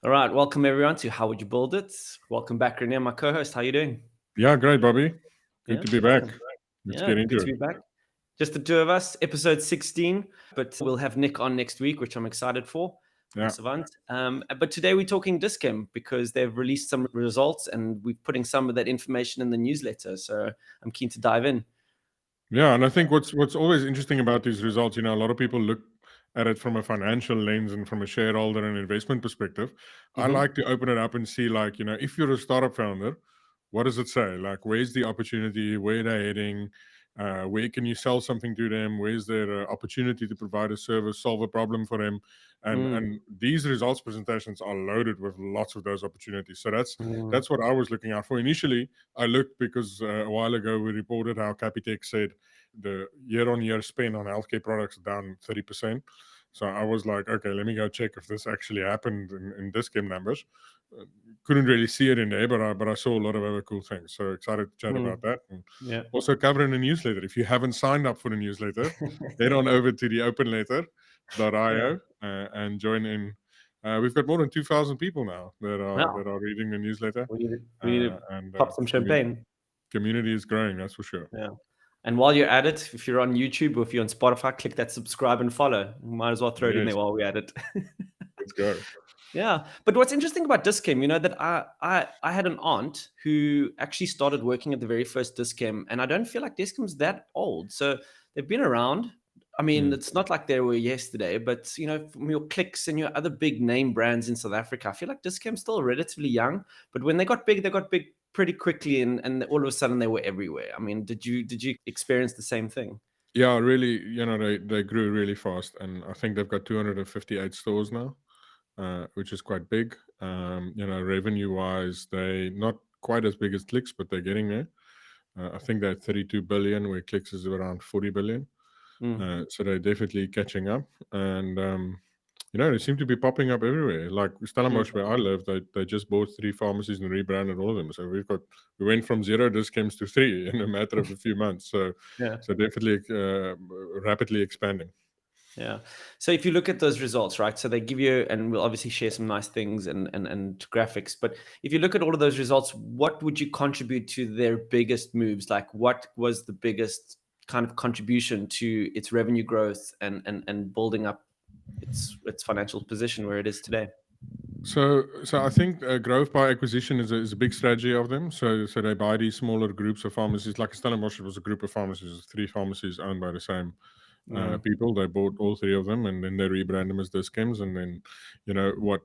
All right, welcome everyone to How Would You Build It? Welcome back, Renee, my co-host. How you doing? Yeah, great, Bobby. Good Yeah, to be back. awesome. Let's Yeah, get good into to it. be back. Just the two of us, episode 16, but we'll have Nick on next week, which I'm excited for from Yeah. Savant. But today we're talking Dischem because they've released some results and we're putting some of that information in the newsletter. So I'm keen to dive in. Yeah, and I think what's always interesting about these results, a lot of people look at it from a financial lens and from a shareholder and investment perspective. I Mm-hmm. like to open it up and see, like, if you're a startup founder, what does it say? Like, where's the opportunity? Where they're heading? Where can you sell something to them? Where's there opportunity to provide a service, solve a problem for them? And these results presentations are loaded with lots of those opportunities. So Mm-hmm. that's what I was looking out for initially. I looked because a while ago we reported how Capitec said the year-on-year spend on healthcare products down 30%. So I was like, okay, let me go check if this actually happened in Discount numbers. Uh, couldn't really see it in there, but I saw a lot of other cool things. So excited to chat about that. And Yeah. also covering the newsletter. If you haven't signed up for the newsletter, head on over to the Yeah. openletter.io and join in. We've got more than 2,000 people now that Wow. are reading the newsletter, We need to and pop some champagne. community is growing. That's for sure. Yeah. And while you're at it, if you're on YouTube or if you're on Spotify, click that subscribe and follow. Might as well throw it in Yes, there while we're at it. let's go. Yeah. But what's interesting about Dischem, that I had an aunt who actually started working at the very first Dischem, and I don't feel like Dischem's that old. So they've been around. I mean, Mm. it's not like they were yesterday, but from your clicks and your other big name brands in South Africa, I feel like Dischem's still relatively young. But when they got big pretty quickly, and all of a sudden they were everywhere. I mean, did you experience the same thing? Yeah, really. They grew really fast, and I think they've got 258 stores now, which is quite big. Revenue wise, they not quite as big as Clicks, but they're getting there. I think they're 32 billion, where Clicks is around 40 billion. Mm, So they're definitely catching up, and they seem to be popping up everywhere. Like mm, Stellenbosch, where I live, they just bought 3 pharmacies and rebranded all of them. So we went from 0 discounts to 3 in a matter of a few months. So yeah. so definitely rapidly expanding. Yeah. So if you look at those results, right? So they give you, and we'll obviously share some nice things and graphics. But if you look at all of those results, what would you contribute to their biggest moves? Like, what was the biggest kind of contribution to its revenue growth and building up its financial position where it is today? So I think growth by acquisition is a big strategy of them. So they buy these smaller groups of pharmacies. Like Stellenbosch was a group of pharmacies, 3 pharmacies owned by the same Mm, people. They bought all 3 of them, and then they rebrand them as Discoms. And then,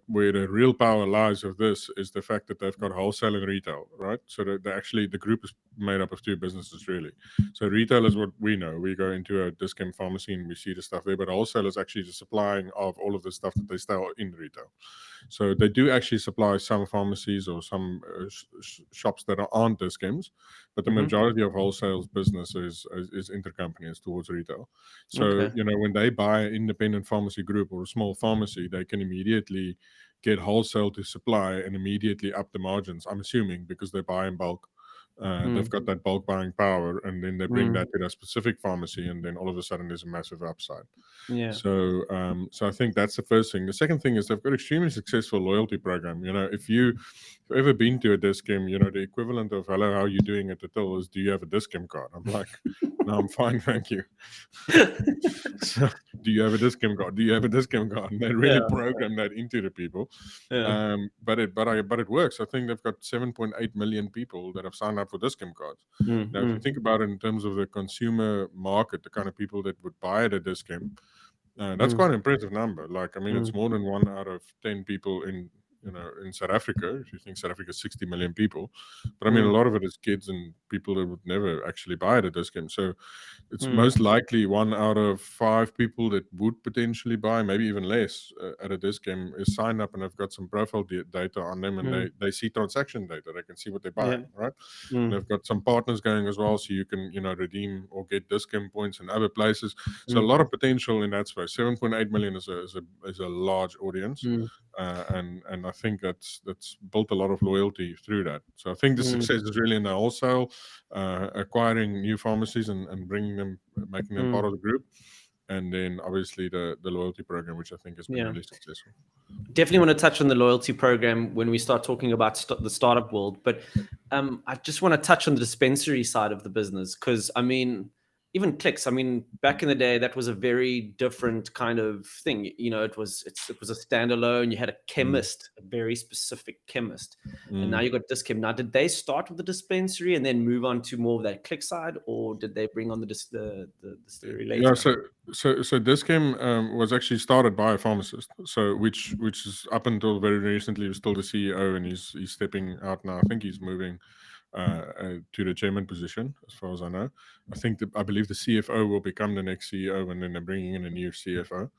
where the real power lies of this is the fact that they've got wholesale and retail, right? So that the group is made up of 2 businesses really. So retail is what we know. We go into a Discount pharmacy and we see the stuff there, but wholesale is actually the supplying of all of the stuff that they sell in retail. So they do actually supply some pharmacies or some shops that aren't Discoms, but the hmm. majority of wholesale's business is intercompany, is towards retail. So, Okay. when they buy an independent pharmacy group or a small pharmacy, they can immediately get wholesale to supply and immediately up the margins, I'm assuming, because they buy in bulk. They've Mm, got that bulk buying power, and then they bring mm, that to their specific pharmacy, and then all of a sudden there's a massive upside. yeah. So I think that's the first thing. The second thing is they've got extremely successful loyalty program. If you've ever been to a Discount, the equivalent of "Hello, how are you doing?" at the till is, "Do you have a Discount card?" I'm like, "No, I'm fine, thank you." So, do you have a Discount card? Do you have a Discount card? And they really Yeah. program that into the people. Yeah. But it works. I think they've got 7.8 million people that have signed up for Discount cards. Mm, Now, if you mm, think about it in terms of the consumer market, the kind of people that would buy at a Discount, that's mm, quite an impressive number. Like, I mean, it's mm, more than 1 out of 10 people in South Africa. If you think South Africa is 60 million people, but I mean, a mm, lot of it is kids and people that would never actually buy at a Discount. So it's mm, most likely 1 out of 5 people that would potentially buy, maybe even less, at a Discount is signed up and have got some profile data on them, and mm, they see transaction data. They can see what they're yeah. buying, right? And Mm, they've got some partners going as well, so you can redeem or get Discount points in other places. So a mm, lot of potential in that space. 7.8 million is a large audience, mm, and I think that's built a lot of loyalty through that. So I think the mm, success is really in the wholesale, acquiring new pharmacies and bringing them, making them part mm. of the group. and then obviously the loyalty program, which I think has been Yeah. really successful. Definitely want to touch on the loyalty program when we start talking about the startup world. But I just want to touch on the dispensary side of the business because, I mean, even clicks. I mean, back in the day, that was a very different kind of thing. You know, it was a standalone. You had a Mm. chemist, a very specific chemist, and now Mm. you got Dischem. Now, did they start with the dispensary and then move on to more of that click side, or did they bring on the distillery Yeah, later? so this game was actually started by a pharmacist. So which is up until very recently was still the CEO, and he's stepping out now. I think he's moving to the chairman position, as far as I know. I believe the CFO will become the next CEO, and then they're bringing in a new CFO.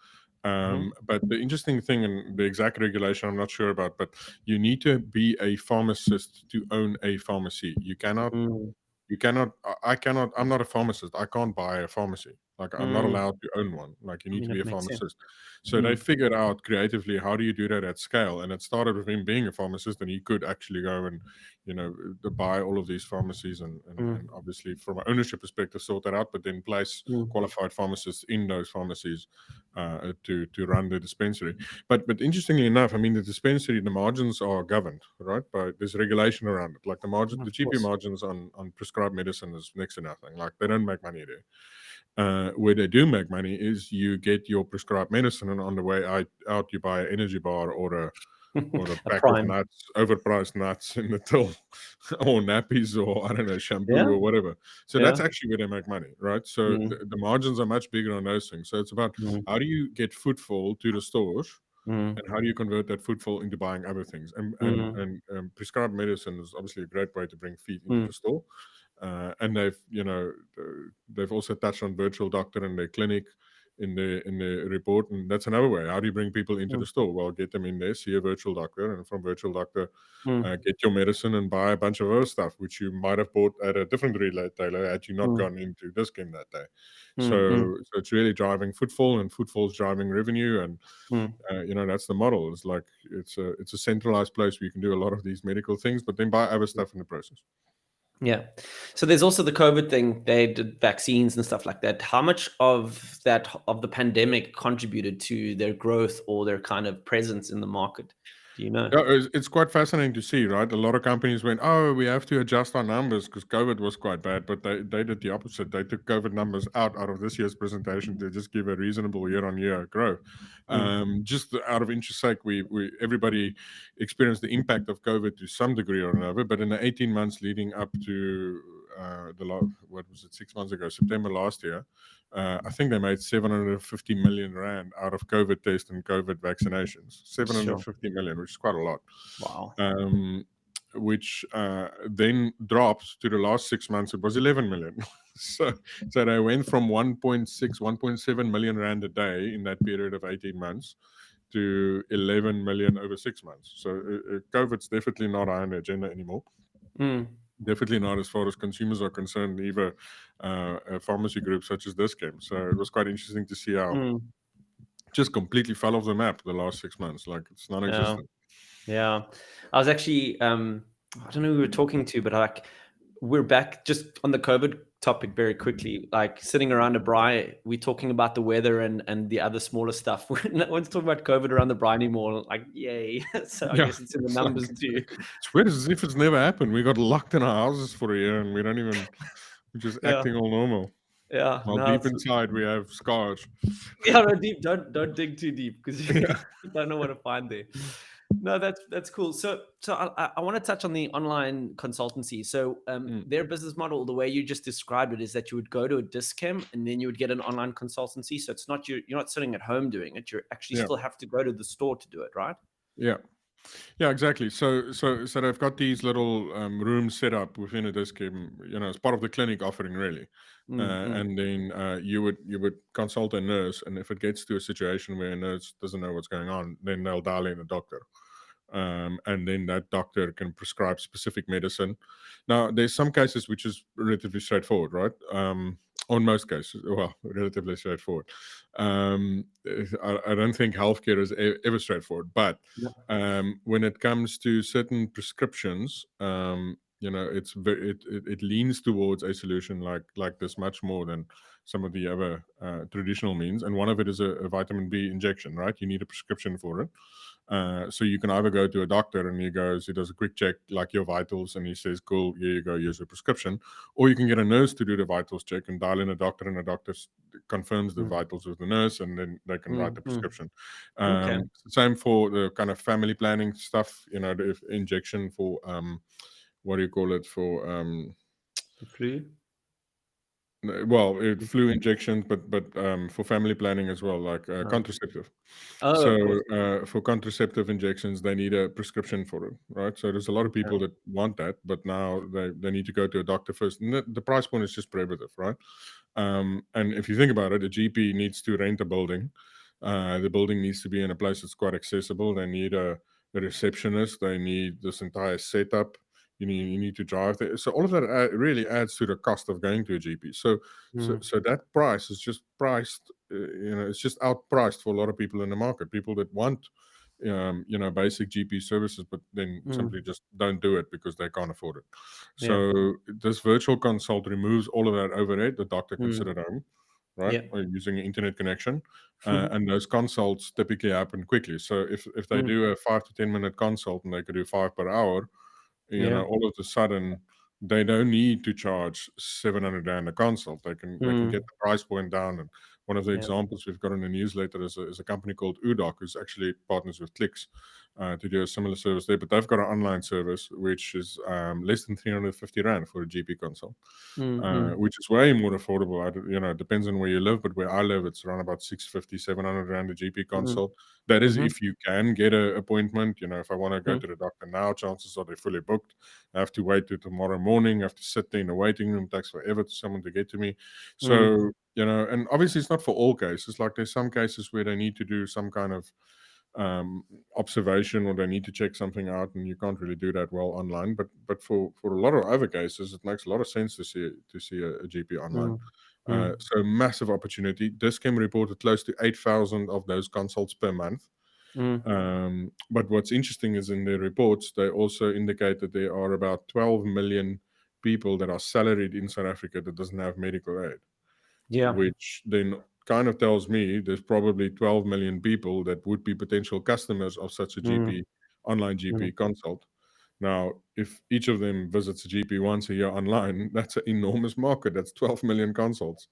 Hmm. But the interesting thing, and the exact regulation I'm not sure about, but you need to be a pharmacist to own a pharmacy. Mm, I cannot, I'm not a pharmacist. I can't buy a pharmacy. Like, I'm not mm. allowed to own one. Like, you I need to mean, be it a makes sense. pharmacist. So they Mm, figured out creatively, how do you do that at scale? And it started with him being a pharmacist, and he could actually go and, buy all of these pharmacies, and mm, obviously from an ownership perspective sort that out, but then place mm. qualified pharmacists in those pharmacies to run the dispensary. But interestingly enough, I mean, the dispensary, the margins are governed, right? But there's regulation around it. Like, the Of GP course. margins on prescribed medicine is next to nothing. Like, they don't make money there. Where they do make money is you get your prescribed medicine, and on the way out you buy an energy bar or a A pack of prime. nuts, overpriced nuts in the till, or nappies, or I don't know, shampoo Yeah, or whatever. So that's yeah. actually where they make money, right? So Mm, the margins are much bigger on those things. So it's about, mm, how do you get footfall to the stores, mm, and how do you convert that footfall into buying other things? mm, Prescribed medicine is obviously a great way to bring feet into mm, the store. And they've also touched on virtual doctor in their clinic in the report, and that's another way. How do you bring people into mm, the store? Well, get them in there, see a virtual doctor, and from virtual doctor, mm, get your medicine and buy a bunch of other stuff which you might have bought at a different retailer had you not mm, gone into this game that day. mm, mm, So it's really driving footfall, and footfall's driving revenue, and mm. that's the model. It's like it's a centralized place where you can do a lot of these medical things, but then buy other stuff in the process. Yeah. So there's also the COVID thing. They did vaccines and stuff like that. How much of the pandemic contributed to their growth or their kind of presence in the market? Do you know? Yeah, it's quite fascinating to see, right? A lot of companies went, "Oh, we have to adjust our numbers because COVID was quite bad," but they did the opposite. They took COVID numbers out of this year's presentation to just give a reasonable year-on-year growth. Mm, Just out of interest sake, we everybody experienced the impact of COVID to some degree or another, but in the 18 months leading up to what was it, 6 months ago, September last year, I think they made 750 million rand out of COVID tests and COVID vaccinations. sure. 750 million, which is quite a lot. Wow. Um, which then dropped to the last 6 months. It was 11 million. so, so they went from 1.6, 1.7 million rand a day in that period of 18 months to 11 million over 6 months. So COVID's definitely not on the agenda anymore. Mm, Definitely not as far as consumers are concerned, either a pharmacy group such as this game. So it was quite interesting to see how mm, just completely fell off the map the last 6 months. Like, it's yeah. non-existent. Yeah. I was actually I don't know who we were talking to, but like we're back just on the COVID topic very quickly, like sitting around a braai, we're talking about the weather and the other smaller stuff. No one's talking about COVID around the braai anymore. Like, yay. So I Yeah, guess it's in the it's like numbers too. it's weird, as if it's never happened. We got locked in our houses for a year, and we're just Yeah. acting all normal. Yeah. While No, deep it's inside we have scars. yeah, no, deep. Don't dig too deep because Yeah. you don't know what to find there. No, that's cool. So I want to touch on the online consultancy. So Mm. their business model, the way you just described it, is that you would go to a Discam and then you would get an online consultancy. So it's not you're not sitting at home doing it. You actually Yeah. still have to go to the store to do it, right? Yeah. Yeah, exactly. So they've got these little rooms set up within a disc game, as part of the clinic offering, really. Mm, mm, And then you would consult a nurse, and if it gets to a situation where a nurse doesn't know what's going on, then they'll dial in a doctor. And then that doctor can prescribe specific medicine. Now, there's some cases which is relatively straightforward, right? On most cases, well, relatively straightforward. I don't think healthcare is ever straightforward, but yeah. when it comes to certain prescriptions, it leans towards a solution like this much more than some of the other traditional means. And one of it is a vitamin B injection, right? You need a prescription for it. So you can either go to a doctor and he does a quick check like your vitals and he says, cool, here you go, here's a prescription. Or you can get a nurse to do the vitals check and dial in a doctor, and a doctor confirms the Mm, vitals with the nurse, and then they can write mm, the mm. prescription. Okay. Same for the kind of family planning stuff, the injection for, what do you call it, for The flu. well, flu injections, but for family planning as well, like Oh. contraceptive. Oh, So of course. for contraceptive injections, they need a prescription for it, right? So there's a lot of people Okay. that want that, but now they need to go to a doctor first. And the price point is just prohibitive, right? And if you think about it, a GP needs to rent a building. The building needs to be in a place that's quite accessible. They need a receptionist. They need this entire setup. You need to drive there. So all of that really adds to the cost of going to a GP. Mm, So that price is just priced. It's just outpriced for a lot of people in the market. People that want basic GP services, but then simply mm. just don't do it because they can't afford it. Yeah. So this virtual consult removes all of that overhead. The doctor can sit Mm. at home, right, Yeah. or using an internet connection, and those consults typically happen quickly. So if they Mm. do a 5 to 10 minute consult and they could do 5 per hour, Yeah. all of a sudden they don't need to charge 700 rand a consult. They can get Mm. the price point down. And one of the Yeah. examples we've got in the newsletter is a company called Udoc, who's actually partners with Clicks to do a similar service there. But they've got an online service which is less than 350 rand for a GP consult, Mm, mm, which is way more affordable. It depends on where you live, but where I live, it's around about 650, 700 rand a GP mm, consult. That is mhm, if you can get an appointment. If I want to go mm, to the doctor now, chances are they're fully booked. I have to wait till tomorrow morning. I have to sit there in the waiting room. It takes forever for someone to get to me. mm, So, and obviously it's not for all cases. Like there's some cases where they need to do some kind of um, observation, or they need to check something out, and you can't really do that well online. But for a lot of other cases, it makes a lot of sense to see a GP online. mm, mm, So massive opportunity. Dischem reported close to 8,000 of those consults per month. mm. But what's interesting is in their reports, they also indicate that there are about 12 million people that are salaried in South Africa that doesn't have medical aid, Yeah. which then kind of tells me there's probably 12 million people that would be potential customers of such a Mm, GP, online mm, GP consult. Now, if each of them visits a GP once a year online, that's an enormous market. That's 12 million consults.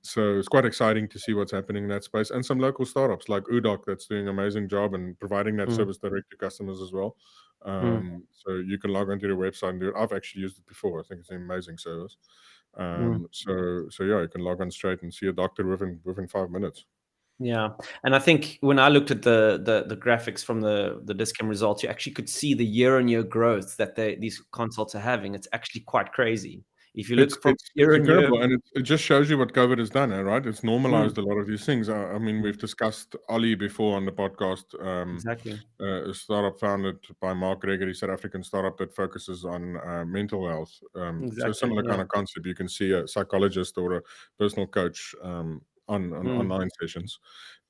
So it's quite exciting to see what's happening in that space, and some local startups like Udoc that's doing an amazing job and providing that mm, service direct to customers as well. mm, So you can log onto their website and do it. I've actually used it before. I think it's an amazing service. mm. So yeah, you can log on straight and see a doctor within 5 minutes. Yeah, and I think when I looked at the graphics from the Discom results, you actually could see the year-on-year growth that these consults are having. It's actually quite crazy. If you It's look from it's year it's on year. incredible, and it just shows you what COVID has done, right? It's Mm, normalized a lot of these things. I mean, mm, we've discussed Ollie before on the podcast, exactly, a startup founded by Mark Gregory, South African startup that focuses on mental health. So exactly, similar yeah. kind of concept. You can see a psychologist or a personal coach on Mm, online sessions.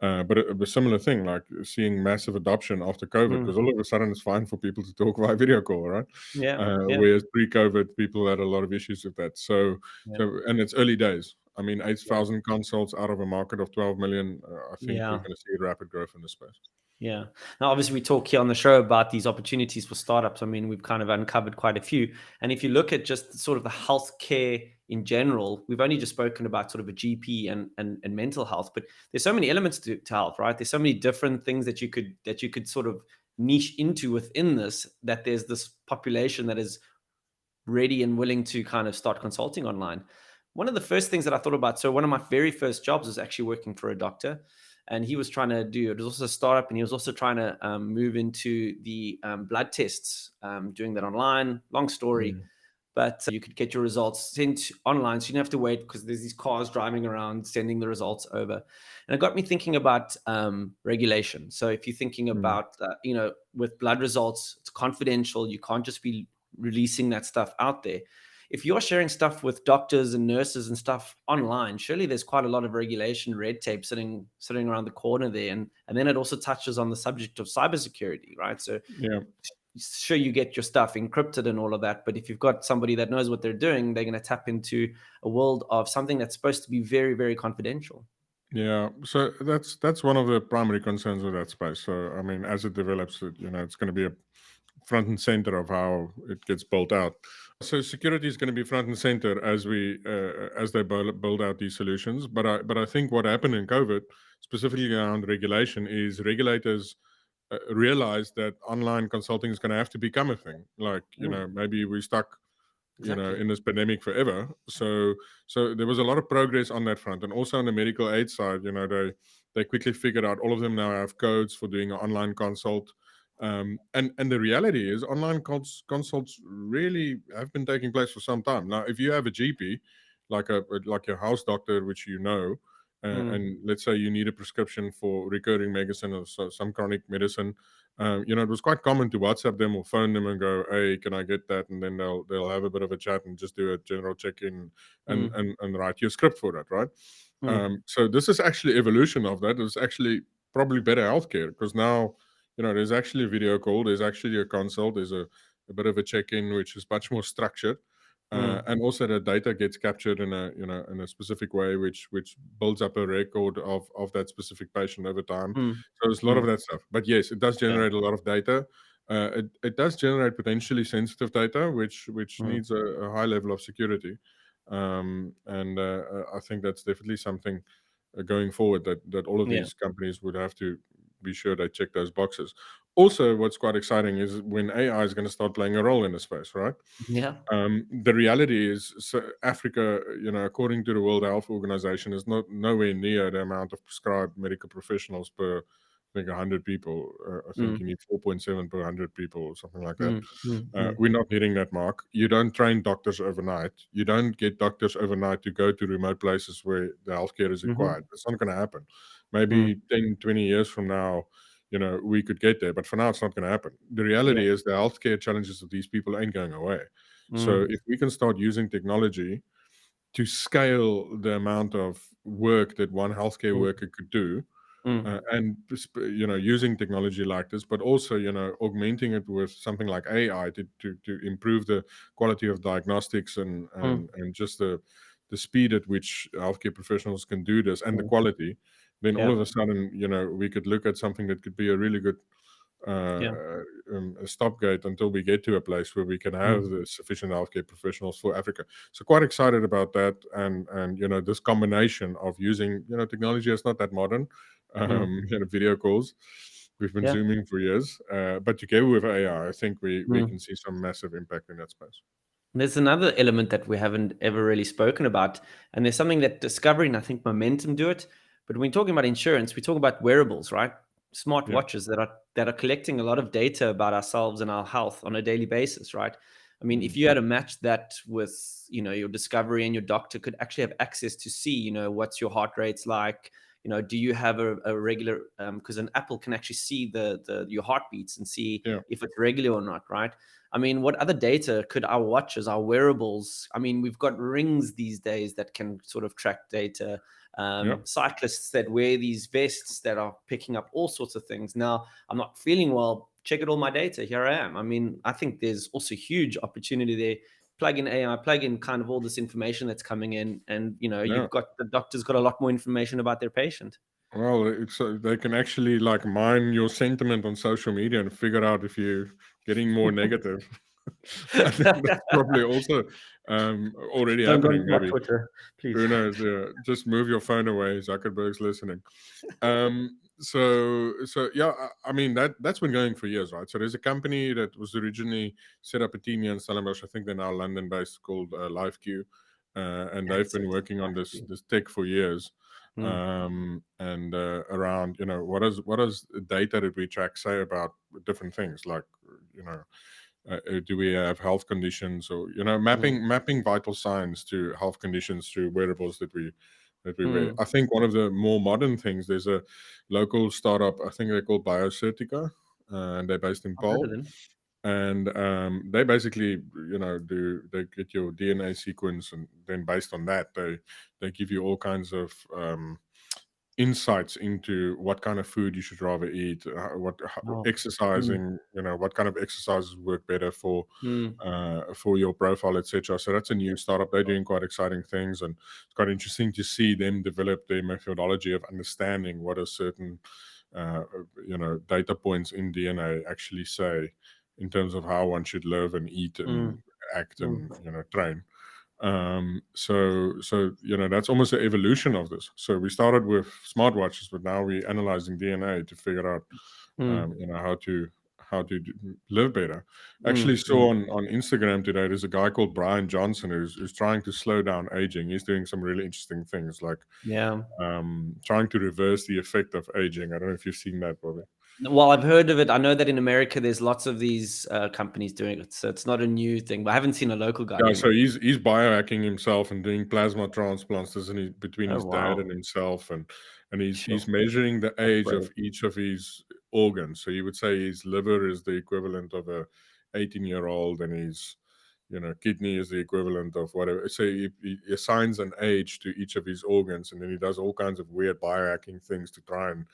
But a similar thing, like seeing massive adoption after COVID, mm, because all of a sudden it's fine for people to talk via video call, right? yeah, yeah, Whereas pre-COVID, people had a lot of issues with that. So, yeah, so and it's early days. I mean, yeah, 8,000 consults out of a market of 12 million. I think we're yeah. going to see rapid growth in this space. Yeah. Now, obviously, we talk here on the show about these opportunities for startups. I mean, we've kind of uncovered quite a few. And if you look at just sort of the healthcare in general, we've only just spoken about sort of a GP and mental health, but there's so many elements to health, right? There's so many different things that you could sort of niche into within this, that there's this population that is ready and willing to kind of start consulting online. One of the first things that I thought about, so one of my very first jobs was actually working for a doctor, and he was trying to do, it was also a startup, and he was also trying to move into the blood tests, doing that online. Long story, Mm, but you could get your results sent online, so you didn't have to wait because there's these cars driving around sending the results over. And it got me thinking about regulation. So if you're thinking mm. about with blood results, it's confidential. You can't just be releasing that stuff out there. If you're sharing stuff with doctors and nurses and stuff online, surely there's quite a lot of regulation, red tape sitting around the corner there. And then it also touches on the subject of cybersecurity, right? So Yeah. sure, you get your stuff encrypted and all of that, but if you've got somebody that knows what they're doing, they're going to tap into a world of something that's supposed to be very, very confidential. Yeah, so that's one of the primary concerns with that space. So I mean, as it develops, it's going to be a front and center of how it gets built out. So security is going to be front and center as they build out these solutions. But I think what happened in COVID, specifically around regulation, is regulators realized that online consulting is going to have to become a thing. Like, Mm, maybe we're stuck exactly. in this pandemic forever. So there was a lot of progress on that front, and also on the medical aid side, they quickly figured out all of them now have codes for doing an online consult. And the reality is, online consults really have been taking place for some time now. If you have a GP, like your house doctor, which Mm, and let's say you need a prescription for recurring medicine or some chronic medicine, it was quite common to WhatsApp them or phone them and go, "Hey, can I get that?" And then they'll have a bit of a chat and just do a general check-in and mm, and write your script for that, right? mm, So this is actually evolution of that. It's actually probably better healthcare because now, there's actually a video call, there's actually a consult, there's a bit of a check-in which is much more structured. mm, And also the data gets captured in a specific way, which builds up a record of that specific patient over time. mm, So there's a lot of mm. that stuff. But yes, it does Yeah. generate a lot of data. It does generate potentially sensitive data, which Mm, needs a high level of security. And I think that's definitely something going forward that all of yeah. these companies would have to be sure they check those boxes. Also, what's quite exciting is when AI is going to start playing a role in the space, right? Yeah. The reality is, so Africa, according to the World Health Organization, is not nowhere near the amount of prescribed medical professionals per, I think, 100 people. I think Mm, you need 4.7 per 100 people or something like that. mm, mm, mm, We're not hitting that mark. You don't train doctors overnight. You don't get doctors overnight to go to remote places where the healthcare is mhm, required. It's not going to happen. mm, Maybe 10, 20 years from now, we could get there, but for now, it's not going to happen. The yeah. reality is the healthcare challenges of these people ain't going away. So Mm, if we can start using technology to scale the amount of work that one healthcare mm, worker could do, mm, and using technology like this, but also augmenting it with something like AI to improve the quality of diagnostics and mm, and just the speed at which healthcare professionals can do this and the mm, quality, then all yeah. of a sudden we could look at something that could be a really good Yeah. a stopgate until we get to a place where we can have Mm, the sufficient healthcare professionals for Africa. So quite excited about that, and this combination of using technology is not that modern, mm, video calls. We've been yeah. zooming for years, but together with AI, I think we Mm. can see some massive impact in that space. There's another element that we haven't ever really spoken about, and there's something that Discovery and I think Momentum do it. But when we're talking about insurance, we talk about wearables, right? Smart Yeah, watches that are collecting a lot of data about ourselves and our health on a daily basis, right? I mean, if mm, you had to match that with, your Discovery, and your doctor could actually have access to see, what's your heart rate's like, do you have a regular, because an Apple can actually see the your heartbeats and see yeah, if it's regular or not, right? I mean, what other data could our watches, our wearables? I mean, we've got rings these days that can sort of track data. yeah. Cyclists that wear these vests that are picking up all sorts of things. Now, I'm not feeling well. Check out all my data. Here I am. I mean, I think there's also huge opportunity there. Plug in AI, plug in kind of all this information that's coming in, and Yeah. you've got the doctor's got a lot more information about their patient. Well, they can actually like mine your sentiment on social media and figure out if you're getting more negative. I think that's probably also already Don't go happening. into my Maybe, Twitter, please. who knows? Just move your phone away. Zuckerberg's listening. So yeah, I mean that's been going for years, right? So there's a company that was originally set up a team here in Stellenbosch. I think they're now London based, called LiveQ, and they've That's been it. working on Life this tech for years. Mm, And around what does the data that we track say about different things, like you know do we have health conditions, or mm, mapping vital signs to health conditions through wearables that we wear. mm. I think one of the more modern things, there's a local startup, I think they're called Biocertica, and they're based in I've heard Paul. of them. And they basically they get your DNA sequence, and then based on that they give you all kinds of insights into what kind of food you should rather eat, Oh. Mm, exercising, what kind of exercises work better mm, for your profile, etc. So that's a new startup. They're doing quite exciting things, and it's quite interesting to see them develop their methodology of understanding what a certain uh, data points in DNA actually say in terms of how one should live and eat and mm, act mm, and train. So that's almost an evolution of this. So we started with smartwatches, but now we're analyzing DNA to figure out mm, how to live better. mm, Actually mm. saw on Instagram today there's a guy called Brian Johnson who's trying to slow down aging. He's doing some really interesting things, like Yeah. trying to reverse the effect of aging. I don't know if you've seen that, Bobby. Well, I've heard of it. I know that in America, there's lots of these companies doing it, so it's not a new thing. But I haven't seen a local guy Yeah, doing so it. he's biohacking himself and doing plasma transplants, doesn't he, between Oh his dad wow, and himself, and he's sure, measuring the that's age of brave. each of his organs. So you would say his liver is the equivalent of a 18-year-old, and his kidney is the equivalent of whatever. So he assigns an age to each of his organs, and then he does all kinds of weird biohacking things to try and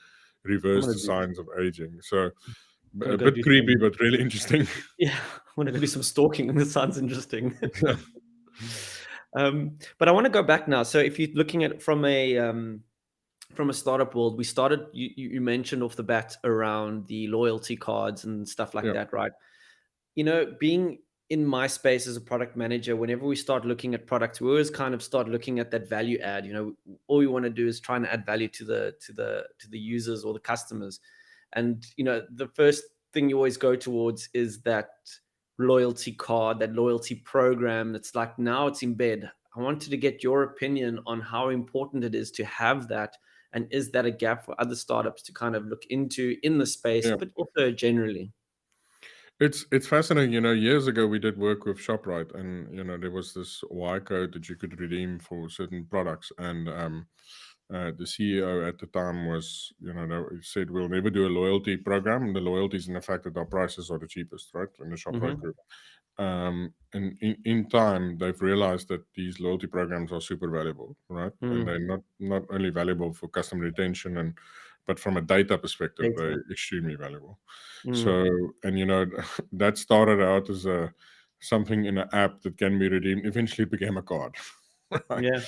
I'm reverse gonna the do. signs of aging. So Gonna a go bit do creepy, some. but really interesting. Yeah, I'm gonna go do some stalking. This sounds interesting. Yeah. But I want to go back now. So if you're looking at it from a startup world, we started. You mentioned off the bat around the loyalty cards and stuff like Yeah. that, right? Being in my space as a product manager, whenever we start looking at products, we always kind of start looking at that value add. All we want to do is try and add value to the users or the customers. And the first thing you always go towards is that loyalty card, that loyalty program. That's like now it's in bed. I wanted to get your opinion on how important it is to have that, and is that a gap for other startups to kind of look into in the space, Yeah. but also generally. It's fascinating. Years ago we did work with Shoprite, and there was this Y code that you could redeem for certain products, and the CEO at the time was, they said we'll never do a loyalty program. The loyalty is in the fact that our prices are the cheapest, right, in the Shoprite Hmm. group. And in time, they've realized that these loyalty programs are super valuable, right? And they're Mm. not only valuable for customer retention but from a data perspective, Data. they're extremely valuable. Mm. So, and that started out as a something in an app that can be redeemed. Eventually, it became a card, right? Yeah.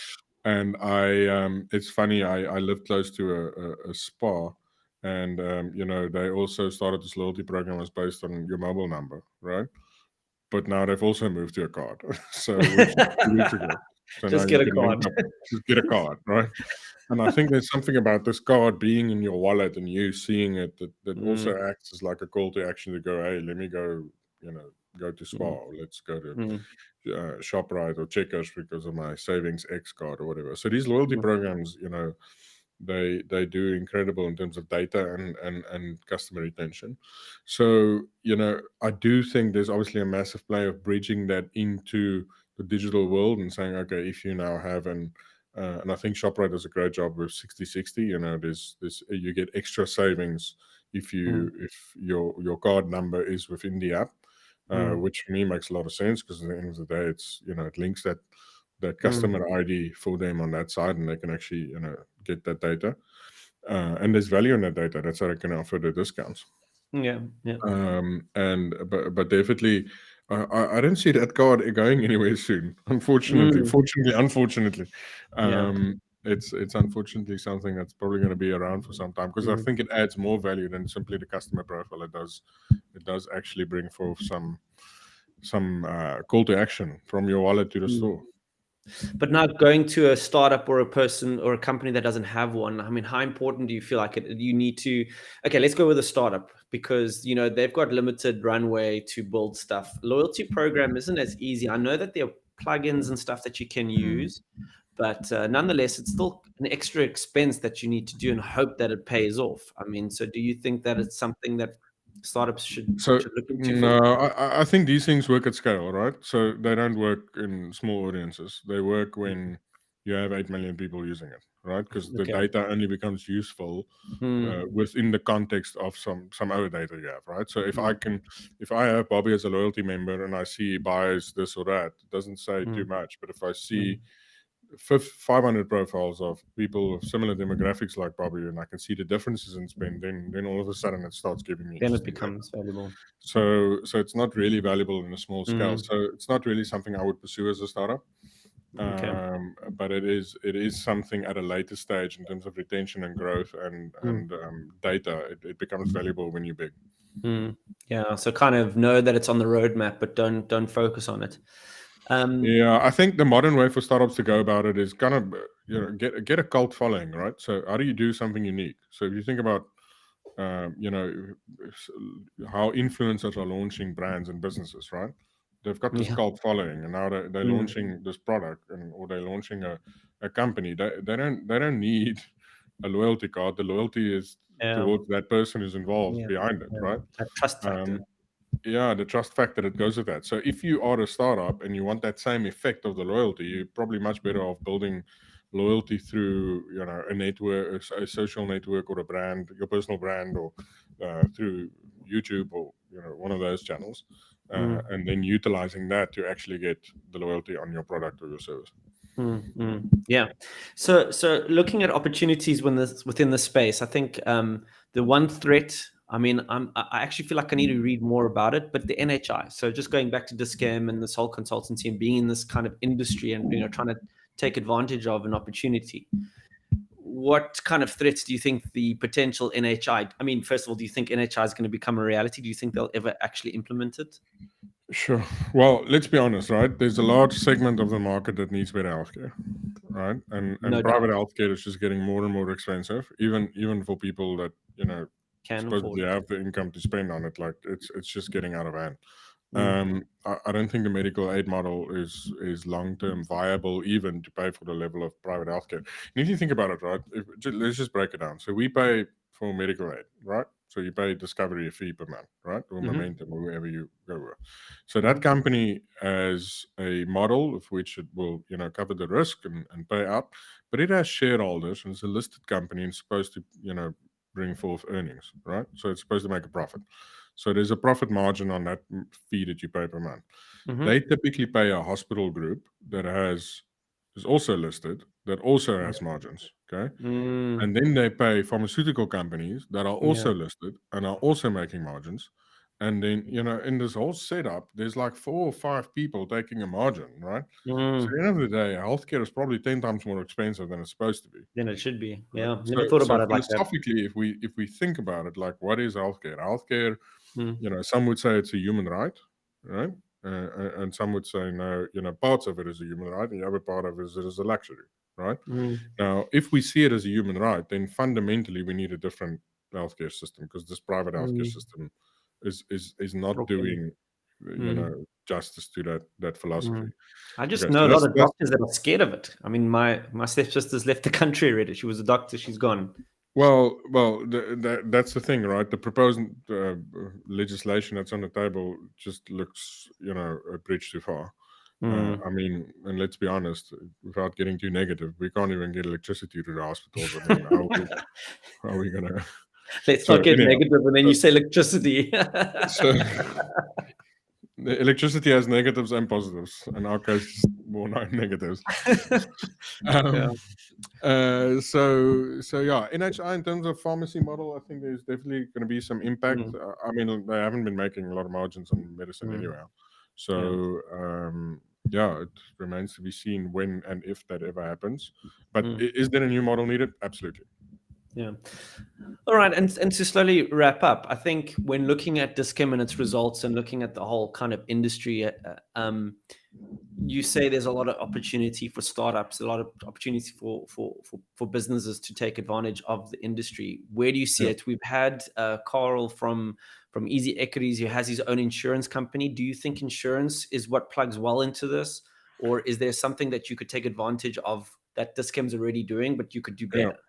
And it's funny. I live close to a spa, and they also started this loyalty program was based on your mobile number, right? But now they've also moved to a card. So, which is 2 weeks ago. So now Just you get a can link card. up, just get a card, right? And I think there's something about this card being in your wallet and you seeing it that also Mm, acts as like a call to action to go, hey, let me go, go to Spa, mm, or let's go to mm, ShopRite or Checkers because of my Savings X card or whatever. So these loyalty mm, programs, they do incredible in terms of data and customer retention. So I do think there's obviously a massive play of bridging that into the digital world and saying, okay, if you now have and I think Shoprite does a great job with 60/60. There's you get extra savings mm, if your card number is within the app, mm, which for me makes a lot of sense because at the end of the day, it's it links that mm. customer ID for them on that side, and they can actually get that data. And there's value in that data. That's how they can offer the discounts. Yeah, yeah. And but definitely, I don't see that card going anywhere soon. Unfortunately, Mm, fortunately, unfortunately, yeah. it's unfortunately something that's probably going to be around for some time because I Mm, think it adds more value than simply the customer profile. It does actually bring forth some call to action from your wallet to the mm. store. But now going to a startup or a person or a company that doesn't have one, I mean, how important do you feel like you need to? Okay, let's go with a startup because they've got limited runway to build stuff. Loyalty program isn't as easy. I know that there are plugins and stuff that you can Mm. use, but nonetheless, it's still an extra expense that you need to do and hope that it pays off. I mean, so do you think that it's something that startups should So should look into no, for? I think these things work at scale, right? So they don't work in small audiences. They work when you have 8 million people using it, right? Because the Okay. data only becomes useful Mm, within the context of some other data you have, right? So mm, if I have Bobby as a loyalty member and I see he buys this or that, it doesn't say too mm, much. But if I see mm, 500 profiles of people of similar demographics like Bobby, and I can see the differences in spend, then all of a sudden it starts giving me Then it interesting data. becomes valuable. So it's not really valuable in a small scale. Mm, So it's not really something I would pursue as a startup. okay. But it is something at a later stage in terms of retention and growth and Mm, data. It becomes valuable when you're big. mm. Yeah. So kind of know that it's on the roadmap, but don't focus on it. Yeah, I think the modern way for startups to go about it is kind of get a cult following, right? So how do you do something unique? So if you think about um, you know s- how influencers are launching brands and businesses, right? They've got this Yeah. cult following, and now they're Mm, launching this product, or they're launching a company. They don't need a loyalty card. The loyalty is yeah. towards that person who's involved Yeah. behind it, Yeah. right? That trust factor. Um, yeah, the trust factor that goes with that. So if you are a startup and you want that same effect of the loyalty, you're probably much better off building loyalty through a network, a social network, or a brand, your personal brand, or through YouTube, or one of those channels, Mm. and then utilizing that to actually get the loyalty on your product or your service. Mm, mm. Yeah. So looking at opportunities within the space, I think the one threat. I mean, I actually feel like I need to read more about it. But the NHI. So just going back to Dischem and this whole consultancy and being in this kind of industry and trying to take advantage of an opportunity. What kind of threats do you think the potential NHI? I mean, first of all, do you think NHI is going to become a reality? Do you think they'll ever actually implement it? Sure. Well, let's be honest, right? There's a large segment of the market that needs better healthcare, right? And No private doubt. healthcare is just getting more and more expensive, even for people that Can supposedly afford it. have the income to spend on it. Like it's just getting out of hand. Mm, I don't think the medical aid model is long term viable even to pay for the level of private healthcare. And if you think about it, right? Let's just break it down. So we pay for medical aid, right? So you pay Discovery a fee per month, right? Or hmm Momentum, or whoever you go with. So that hmm company has a model of which it will, cover the risk and pay out, but it has shareholders and it's a listed company and supposed to, bring forth earnings, right? So it's supposed to make a profit. So there's a profit margin on that fee that you pay per month. hmm They typically pay a hospital group that is also listed, that also has margins. Okay. Mm, And then they pay pharmaceutical companies that are yeah. also listed and are also making margins. And then, in this whole setup, there's like 4 or 5 people taking a margin, right? So at Mm, the end of the day, healthcare is probably 10 times more expensive than it's supposed to be. then it should be. Right. Yeah. Never So thought so about it like that. philosophically, if we think about it, like what is healthcare? Healthcare, Mm, some would say it's a human right, right? And some would say no, parts of it is a human right, and the other part of it is a luxury, right? mm, Now, if we see it as a human right, then fundamentally we need a different healthcare system, because this private healthcare mm. system is not Broken. doing Mm, justice to that philosophy. mm. I just Okay, know so a lot that's of that's doctors that are scared of it. I mean, my stepsister's left the country already. She was a doctor. She's gone. well, that's the thing, right? The proposed legislation that's on the table just looks, a bridge too far. Mm. I mean, and let's be honest, without getting too negative, we can't even get electricity to the hospitals. I mean, how are we gonna? Let's So not get anyhow, negative, and then so, you say electricity. so the electricity has negatives and positives. In our case, just more negatives. Yeah. Um, so yeah, NHI in terms of pharmacy model, I think there's definitely going to be some impact. Mm, I mean, they haven't been making a lot of margins on medicine mm, anyway. yeah. So yeah, it remains to be seen when and if that ever happens. But Mm, is there a new model needed? Absolutely. yeah. All right, and to slowly wrap up, I think when looking at Discom and its results and looking at the whole kind of industry, you say there's a lot of opportunity for startups, a lot of opportunity for businesses to take advantage of the industry. Where do you see Yeah. it? We've had Carl from Easy Equities, who has his own insurance company. Do you think insurance is what plugs well into this, or is there something that you could take advantage of that Discom's already doing, but you could do Yeah. better?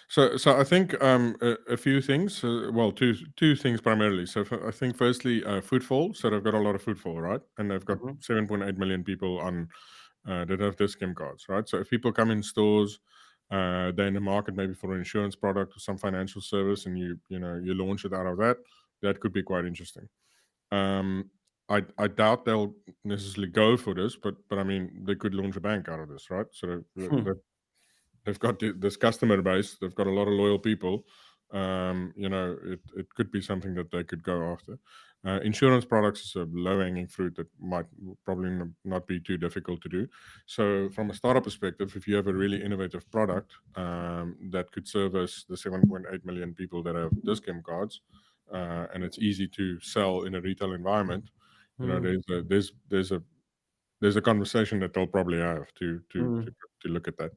So I think a few things. Well, two things primarily. So I think firstly, footfall. So they've got a lot of footfall, right? And they've got Mhm. 7.8 million people on that have discount cards, right? So if people come in stores, they're in the market maybe for an insurance product or some financial service, and you launch it out of that, that could be quite interesting. Um, I doubt they'll necessarily go for this, but I mean, they could launch a bank out of this, right? So Hmm. they've got this customer base. They've got a lot of loyal people. It could be something that they could go after. Insurance products is a low hanging fruit that might probably not be too difficult to do. So, from a startup perspective, if you have a really innovative product that could service the 7.8 million people that have Dischem cards, and it's easy to sell in a retail environment, Hmm. there's a conversation that they'll probably have Hmm. to look at that.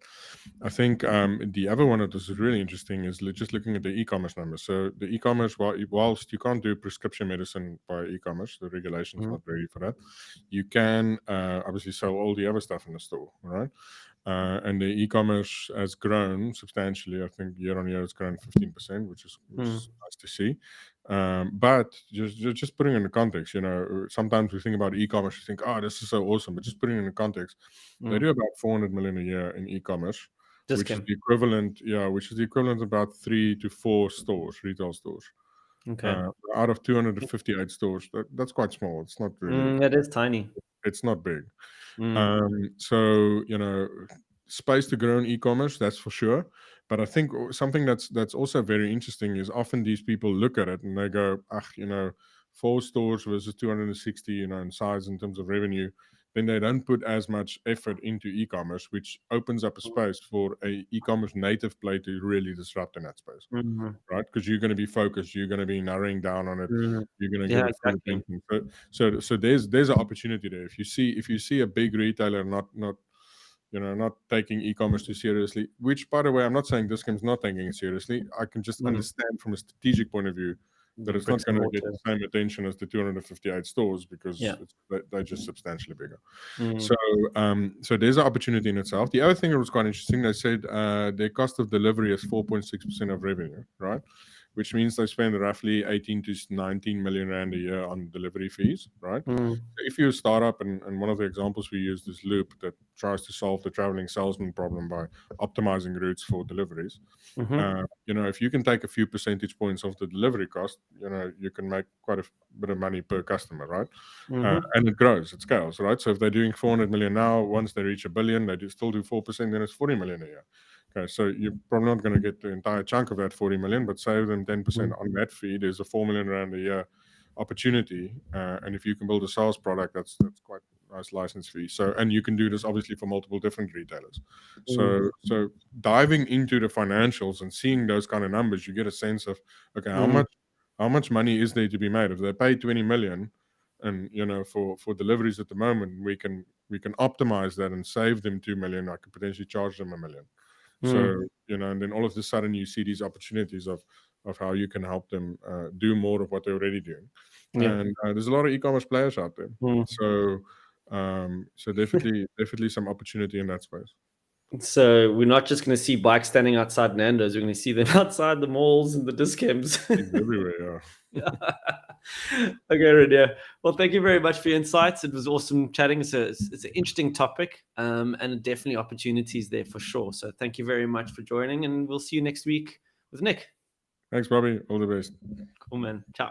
I think the other one that is really interesting is just looking at the e-commerce numbers. So the e-commerce, whilst you can't do prescription medicine by e-commerce, the regulation's Hmm. not ready for that. You can obviously sell all the other stuff in the store, right? And the e-commerce has grown substantially. I think year on year it's grown 15%, which is Hmm. nice to see. But just putting in the context, sometimes we think about e-commerce, we think, oh, this is so awesome. But just putting in the context, they Hmm. do about 400 million a year in e-commerce, which is Dischem. the equivalent, of about 3 to 4 stores, retail stores. Okay. Uh, Out of 258 stores, that's quite small. That is tiny. It's not big. Mm. So space to grow in e-commerce, that's for sure. But I think something that's also very interesting is often these people look at it and they go, ah, 4 stores versus 260, in size in terms of revenue. Then they don't put as much effort into e-commerce, which opens up a space for a e-commerce native play to really disrupt in that space, Mhm. right? Because you're going to be focused, you're going to be narrowing down on it, Mhm. you're going to Yeah, give it full exactly. attention. So there's an opportunity there. If you see a big retailer not taking e-commerce too seriously, which by the way, I'm not saying this game's not taking it seriously. I can just Mm. understand from a strategic point of view The that it's not bricks going and to get mortar. the same attention as the 258 stores because Yeah. they're just substantially bigger. So, Mm. so there's an opportunity in itself. The other thing that was quite interesting, they said their cost of delivery is 4.6% of revenue, right? Which means they spend roughly 18 to 19 million rand a year on delivery fees, right? Mm. So if you're a startup, and one of the examples we used is Loop that tries to solve the traveling salesman problem by optimizing routes for deliveries. Mhm. If you can take a few percentage points off the delivery cost, you can make quite a bit of money per customer, right? Mhm. And it grows, it scales, right? So if they're doing 400 million now, once they reach a billion, they still do 4%, then it's 40 million a year. Okay, so you're probably not going to get the entire chunk of that 40 million, but save them 10% Mm. on that fee. There's a 4 million rand a year opportunity. And if you can build a SaaS product, that's quite a nice license fee. So, and you can do this obviously for multiple different retailers. Mm. So diving into the financials and seeing those kind of numbers, you get a sense of, okay, how Mm. much money is there to be made? If they pay 20 million, and for deliveries at the moment, we can optimize that and save them 2 million. I could potentially charge them 1 million. So Mm. and then all of a sudden you see these opportunities of how you can help them do more of what they're already doing. Yeah. And there's a lot of e-commerce players out there. Mm. So definitely some opportunity in that space. So we're not just gonna see bikes standing outside Nando's, we're gonna see them outside the malls and the discounts. It's everywhere. Yeah. Yeah. Okay, Renier. Well, thank you very much for your insights. It was awesome chatting. It's an interesting topic, and definitely opportunities there for sure. So thank you very much for joining, and we'll see you next week with Nick. Thanks, Bobby. All the best. Cool, man. Ciao.